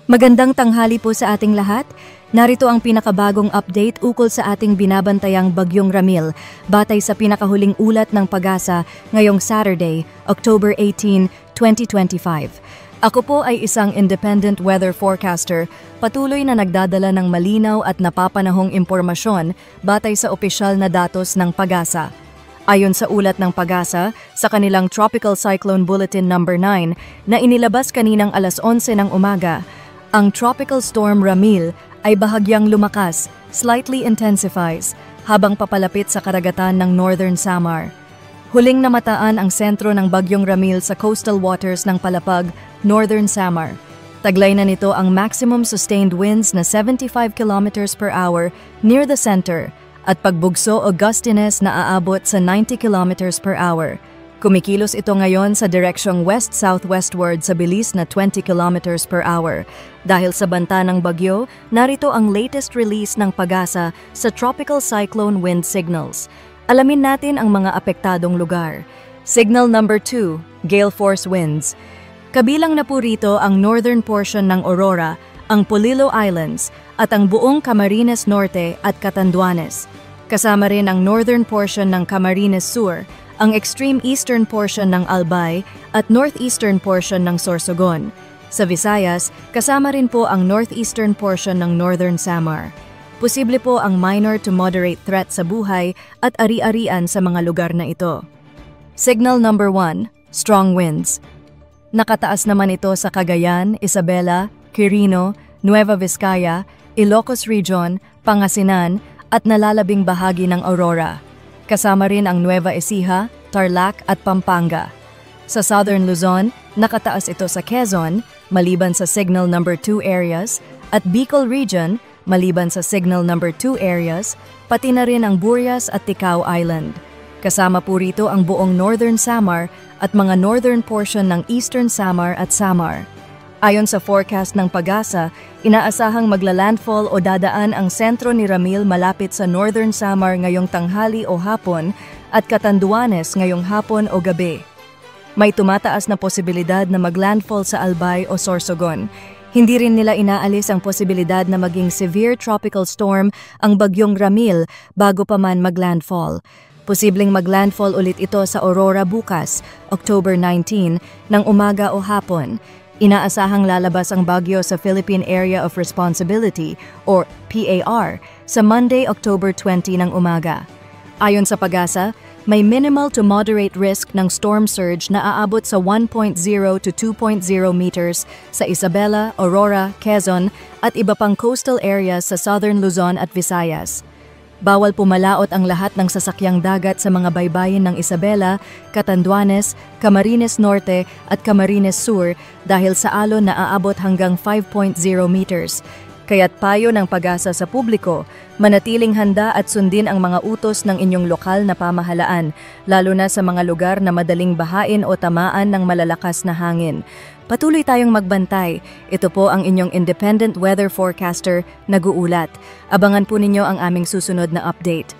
Magandang tanghali po sa ating lahat. Narito ang pinakabagong update ukol sa ating binabantayang Bagyong Ramil batay sa pinakahuling ulat ng Pag-asa ngayong Saturday, October 18, 2025. Ako po ay isang independent weather forecaster, patuloy na nagdadala ng malinaw at napapanahong impormasyon batay sa opisyal na datos ng Pag-asa. Ayon sa ulat ng Pag-asa, sa kanilang Tropical Cyclone Bulletin No. 9 na inilabas kaninang alas 11 ng umaga, ang Tropical Storm Ramil ay bahagyang lumakas, slightly intensifies, habang papalapit sa karagatan ng Northern Samar. Huling namataan ang sentro ng Bagyong Ramil sa coastal waters ng Palapag, Northern Samar. Taglay na nito ang maximum sustained winds na 75 kilometers per hour near the center at pagbugso o gustiness na aabot sa 90 kilometers per hour. Kumikilos ito ngayon sa direksyong west-southwestward sa bilis na 20 kilometers per hour. Dahil sa banta ng bagyo, narito ang latest release ng Pag-asa sa Tropical Cyclone Wind Signals. Alamin natin ang mga apektadong lugar. Signal number 2, Gale Force Winds. Kabilang na po rito ang northern portion ng Aurora, ang Polillo Islands, at ang buong Camarines Norte at Catanduanes. Kasama rin ang northern portion ng Camarines Sur, ang extreme eastern portion ng Albay at northeastern portion ng Sorsogon. Sa Visayas, kasama rin po ang northeastern portion ng Northern Samar. Posible po ang minor to moderate threat sa buhay at ari-arian sa mga lugar na ito. Signal number 1, strong winds. Nakataas naman ito sa Cagayan, Isabela, Quirino, Nueva Vizcaya, Ilocos Region, Pangasinan at nalalabing bahagi ng Aurora. Kasama rin ang Nueva Ecija, Tarlac at Pampanga. Sa Southern Luzon, nakataas ito sa Quezon, maliban sa Signal number 2 areas, at Bicol Region, maliban sa Signal number 2 areas, pati na rin ang Burias at Ticao Island. Kasama po rito ang buong Northern Samar at mga northern portion ng Eastern Samar at Samar. Ayon sa forecast ng Pag-asa, inaasahang maglalandfall o dadaan ang sentro ni Ramil malapit sa Northern Samar ngayong tanghali o hapon at Catanduanes ngayong hapon o gabi. May tumataas na posibilidad na maglandfall sa Albay o Sorsogon. Hindi rin nila inaalis ang posibilidad na maging severe tropical storm ang Bagyong Ramil bago pa man maglandfall. Posibleng maglandfall ulit ito sa Aurora bukas, October 19, ng umaga o hapon. Inaasahang lalabas ang bagyo sa Philippine Area of Responsibility o PAR sa Monday, October 20 ng umaga. Ayon sa Pag-asa, may minimal to moderate risk ng storm surge na aabot sa 1.0 to 2.0 meters sa Isabela, Aurora, Quezon at iba pang coastal areas sa Southern Luzon at Visayas. Bawal pumalaot ang lahat ng sasakyang dagat sa mga baybayin ng Isabela, Catanduanes, Camarines Norte at Camarines Sur dahil sa alon na aabot hanggang 5.0 meters. Kaya't payo ng Pag-asa sa publiko, manatiling handa at sundin ang mga utos ng inyong lokal na pamahalaan, lalo na sa mga lugar na madaling bahain o tamaan ng malalakas na hangin. Patuloy tayong magbantay. Ito po ang inyong independent weather forecaster, nag-uulat. Abangan po ninyo ang aming susunod na update.